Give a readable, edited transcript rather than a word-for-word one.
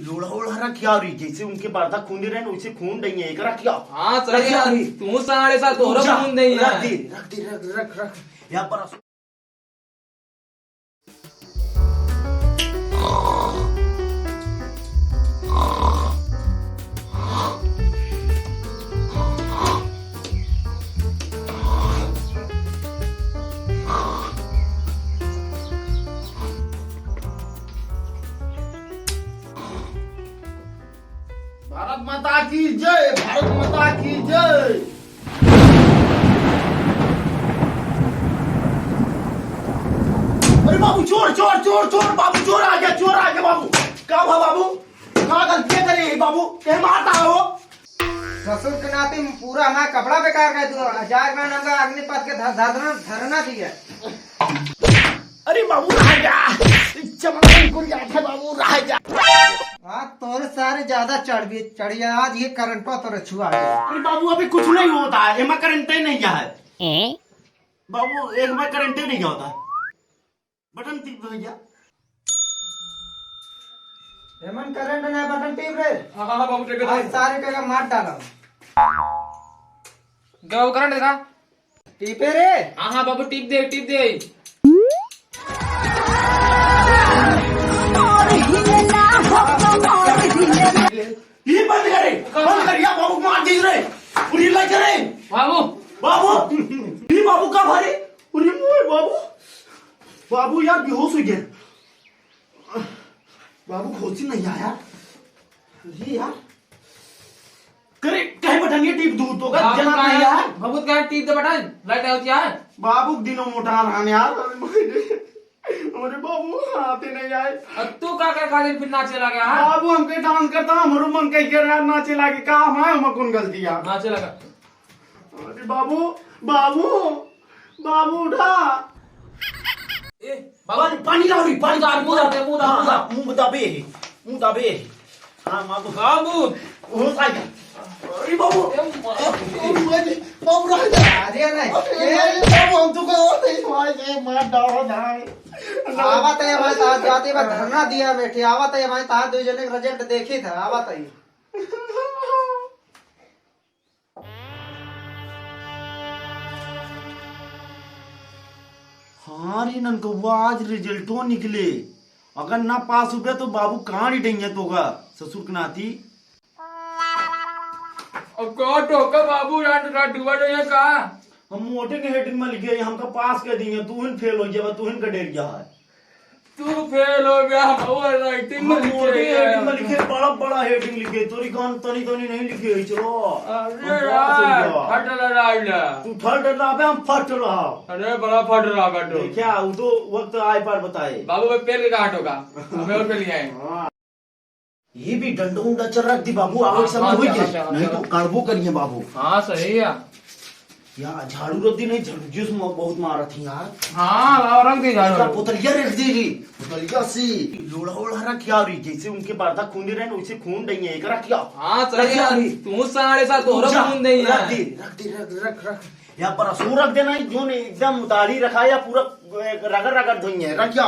लोड़ा वोड़ा रखिया रही जैसे उनके बाधा खून दे रहे हैं वैसे खून नहीं है एक रखिया। हाँ सही तू साढ़े सात हो खून नहीं रख दे रख दे रख रख रख यहाँ पर भारत माता की जय, भारत माता की जय। अरे बाबू चोर चोर चोर चोर बाबू चोर आ गया बाबू। क्या हुआ बाबू, कहाँ गलती करे बाबू, क्या मारता हो? ससुर के नाते पूरा हमारा कपड़ा बेकार कर दो जागरण हमका अग्निपथ के धरना दिया। अरे बाबू रह जा, चमन को जाता बाबू रह जा। आज तोरे सारे ज्यादा चढ़ी आज ये करंट तोरे छुआ गया। अरे बाबू अभी कुछ नहीं होता है, एमा करंट ही नहीं है बाबू, एक में करंट ही नहीं होता। बटन टिप भैया, हेमन करंट ना बटन टिप रे। हाँ बाबू टिप आज सारे का मार डाला क्या करंट देखा टिपे रे। हाँ बाबू टिप दे ये बंद कर बाबू, मार दी रे पूरी लग रे बाबू बाबू। ये बाबू का भारी पूरी मोर बाबू, बाबू यार बेहोश हो गया बाबू, खोजी नहीं आया ये यार। करे कहीं बटन ये टीप दूर तो का जना नहीं यार बाबू का टिप दे बटन लाइट होती है बाबू दिनों मोटा रहने यार। अरे बाबू आते नहीं आए। अब तू का खा दिन फिर नाचे लगा बाबू हमके डांस करता हमारो मन कह के यार नाचे लागे का हमारे हम कौन गलती यार नाचे लगा। अरे बाबू बाबू बाबू उठा ए बाबू पानी लाओ रे, पानी मुंह दाबे मुंह दाबे। हाँ बाबू हो साइड। अरे बाबू बाबू रह जा। अरे नहीं बाबू हम तो को मार डालो जाए। आवत है हमारे साथ जाते बार धरना दिया बैठे। आवत है हमारे साथ दो जने रिजल्ट देखी था। आवत है हाँ रे ननकौवा आज रिजल्टो निकले, अगर ना पास हुए तो बाबू कहाँ नहीं तो का ससुर के नाती। अब को टोका बाबू रात डूबा रही का हम मोटे के हेडिंग में लिखे हमका पास कर दिए, तू हिन फेल हो गया, तू हिन का डेर गया है। तू फेल हो गया बाबू राइटिंग में मोटे हेडिंग में लिखे, बड़ा बड़ा हेडिंग लिखे, तोरी कान तनी तनी नहीं लिखे। चलो अरे यार फट रहा तू फट रहा है, हम फट रहा। अरे बड़ा फट रहा काटो क्या वो तो वक्त आए पर बताए बाबू में पेल के काट होगा हमें और पेल आए। ये भी डंडा उंडा चल रख दी बाबू, आगे समय हो गया नहीं तो काढ़बो करिए बाबू। हाँ सही है यार झाड़ू रख दी नहीं, झाड़ू जिस बहुत मारा थी यार। हाँ रख दी झाड़ू पुतलिया रख दी री, पुतलिया सी लोड़ा वोड़ा रखिया रही जैसे उनके बाधा खून दे रहे हैं वैसे खून नहीं है एक रखिया। हाँ सही तू साढ़े सात हो खून नहीं रख दे रख दे रख रख रख यहाँ पर असू रख देना, जो एकदम उतारी रखा या पूरा रगड़ रगड़ धोई है रखिया।